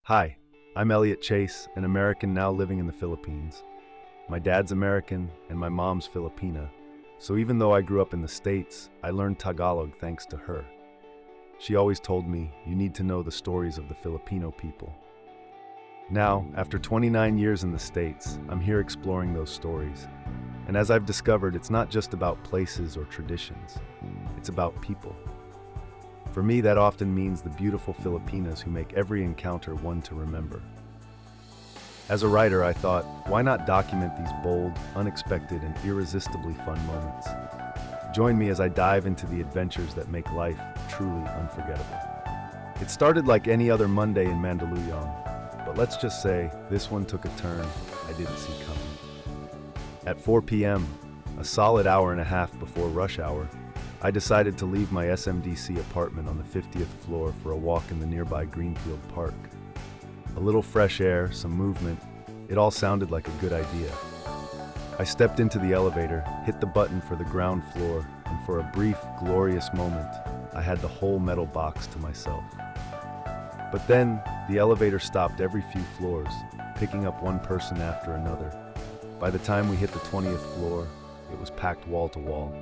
Hi, I'm Elliot Chase, an American now living in the Philippines. My dad's American and my mom's Filipina, so even though I grew up in the States, I learned Tagalog thanks to her. She always told me, you need to know the stories of the Filipino people. Now, after 29 years in the States, I'm here exploring those stories. And as I've discovered, it's not just about places or traditions, it's about people. For me, that often means the beautiful Filipinas who make every encounter one to remember. As a writer, I thought, why not document these bold, unexpected, and irresistibly fun moments? Join me as I dive into the adventures that make life truly unforgettable. It started like any other Monday in Mandaluyong, but let's just say this one took a turn I didn't see coming. At 4 p.m., a solid hour and a half before rush hour, I decided to leave my SMDC apartment on the 50th floor for a walk in the nearby Greenfield Park. A little fresh air, some movement, it all sounded like a good idea. I stepped into the elevator, hit the button for the ground floor, and for a brief, glorious moment, I had the whole metal box to myself. But then, the elevator stopped every few floors, picking up one person after another. By the time we hit the 20th floor, it was packed wall to wall.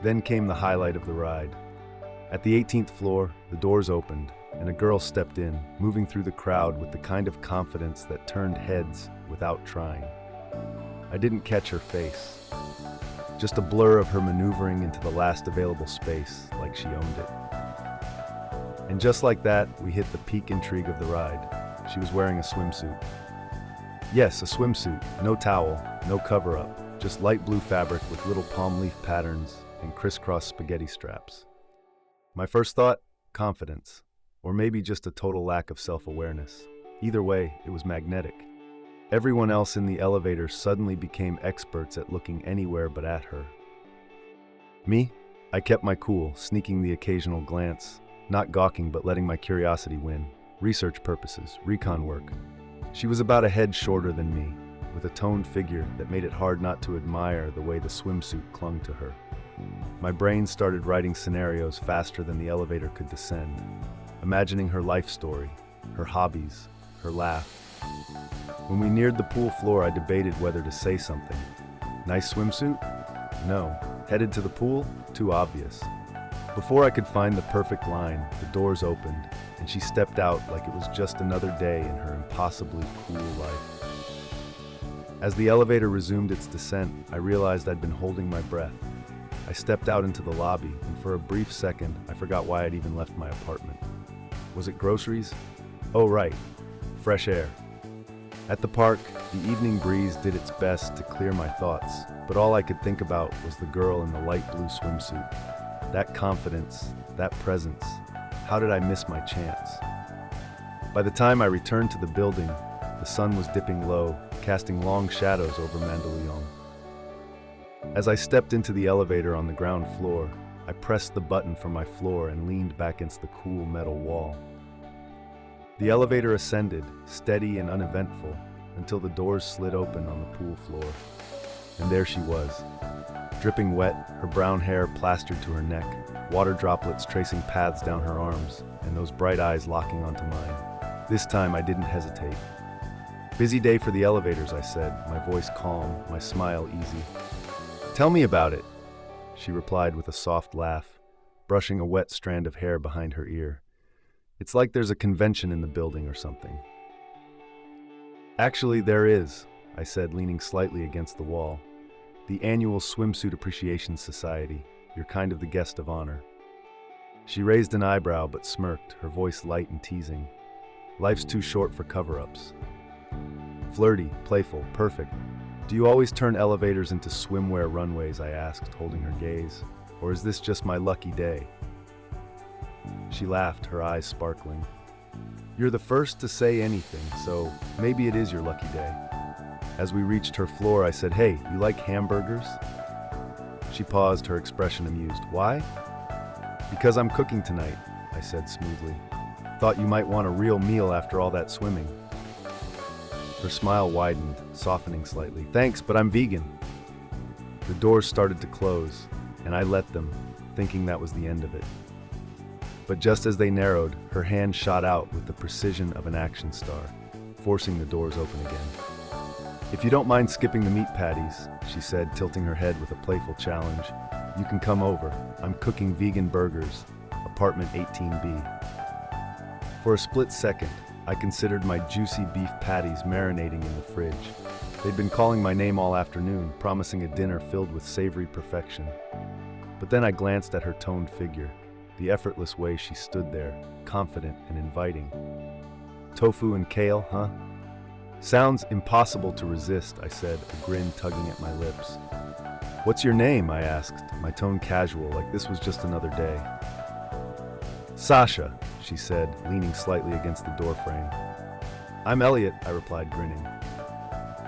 Then came the highlight of the ride. At the 18th floor, the doors opened, and a girl stepped in, moving through the crowd with the kind of confidence that turned heads without trying. I didn't catch her face, just a blur of her maneuvering into the last available space, like she owned it. And just like that, we hit the peak intrigue of the ride. She was wearing a swimsuit. Yes, a swimsuit, no towel, no cover-up, just light blue fabric with little palm leaf patterns and crisscross spaghetti straps. My first thought, confidence, or maybe just a total lack of self-awareness. Either way, it was magnetic. Everyone else in the elevator suddenly became experts at looking anywhere but at her. Me? I kept my cool, sneaking the occasional glance, not gawking but letting my curiosity win. Research purposes, recon work. She was about a head shorter than me, with a toned figure that made it hard not to admire the way the swimsuit clung to her. My brain started writing scenarios faster than the elevator could descend, imagining her life story, her hobbies, her laugh. When we neared the pool floor, I debated whether to say something. Nice swimsuit? No. Headed to the pool? Too obvious. Before I could find the perfect line, the doors opened, and she stepped out like it was just another day in her impossibly cool life. As the elevator resumed its descent, I realized I'd been holding my breath. I stepped out into the lobby, and for a brief second, I forgot why I'd even left my apartment. Was it groceries? Oh, right. Fresh air. At the park, the evening breeze did its best to clear my thoughts, but all I could think about was the girl in the light blue swimsuit. That confidence, that presence. How did I miss my chance? By the time I returned to the building, the sun was dipping low, casting long shadows over Mandaluyong. As I stepped into the elevator on the ground floor, I pressed the button for my floor and leaned back against the cool metal wall. The elevator ascended, steady and uneventful, until the doors slid open on the pool floor. And there she was, dripping wet, her brown hair plastered to her neck, water droplets tracing paths down her arms, and those bright eyes locking onto mine. This time I didn't hesitate. Busy day for the elevators, I said, my voice calm, my smile easy. Tell me about it, she replied with a soft laugh, brushing a wet strand of hair behind her ear. It's like there's a convention in the building or something. Actually, there is, I said, leaning slightly against the wall. The annual Swimsuit Appreciation Society. You're kind of the guest of honor. She raised an eyebrow but smirked, her voice light and teasing. Life's too short for cover-ups. Flirty, playful, perfect. Do you always turn elevators into swimwear runways, I asked, holding her gaze. Or is this just my lucky day? She laughed, her eyes sparkling. You're the first to say anything, so maybe it is your lucky day. As we reached her floor, I said, hey, you like hamburgers? She paused, her expression amused. Why? Because I'm cooking tonight, I said smoothly. Thought you might want a real meal after all that swimming. Her smile widened, softening slightly. Thanks, but I'm vegan. The doors started to close, and I let them, thinking that was the end of it. But just as they narrowed, her hand shot out with the precision of an action star, forcing the doors open again. "If you don't mind skipping the meat patties," she said, tilting her head with a playful challenge, "you can come over. I'm cooking vegan burgers, apartment 18B. For a split second, I considered my juicy beef patties marinating in the fridge. They'd been calling my name all afternoon, promising a dinner filled with savory perfection. But then I glanced at her toned figure, the effortless way she stood there, confident and inviting. "Tofu and kale, huh? Sounds impossible to resist," I said, a grin tugging at my lips. "What's your name?" I asked, my tone casual, like this was just another day. "Sasha," she said, leaning slightly against the doorframe. "I'm Elliot," I replied, grinning.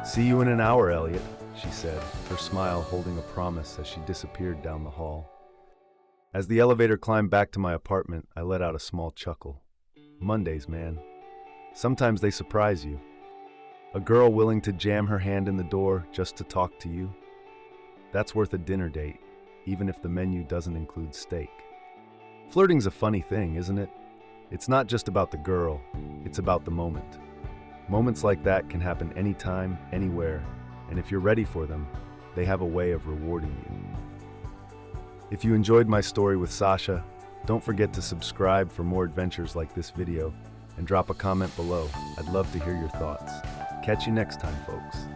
"See you in an hour, Elliot," she said, her smile holding a promise as she disappeared down the hall. As the elevator climbed back to my apartment, I let out a small chuckle. Mondays, man. Sometimes they surprise you. A girl willing to jam her hand in the door just to talk to you? That's worth a dinner date, even if the menu doesn't include steak. Flirting's a funny thing, isn't it? It's not just about the girl, it's about the moment. Moments like that can happen anytime, anywhere, and if you're ready for them, they have a way of rewarding you. If you enjoyed my story with Sasha, don't forget to subscribe for more adventures like this video, and drop a comment below. I'd love to hear your thoughts. Catch you next time, folks.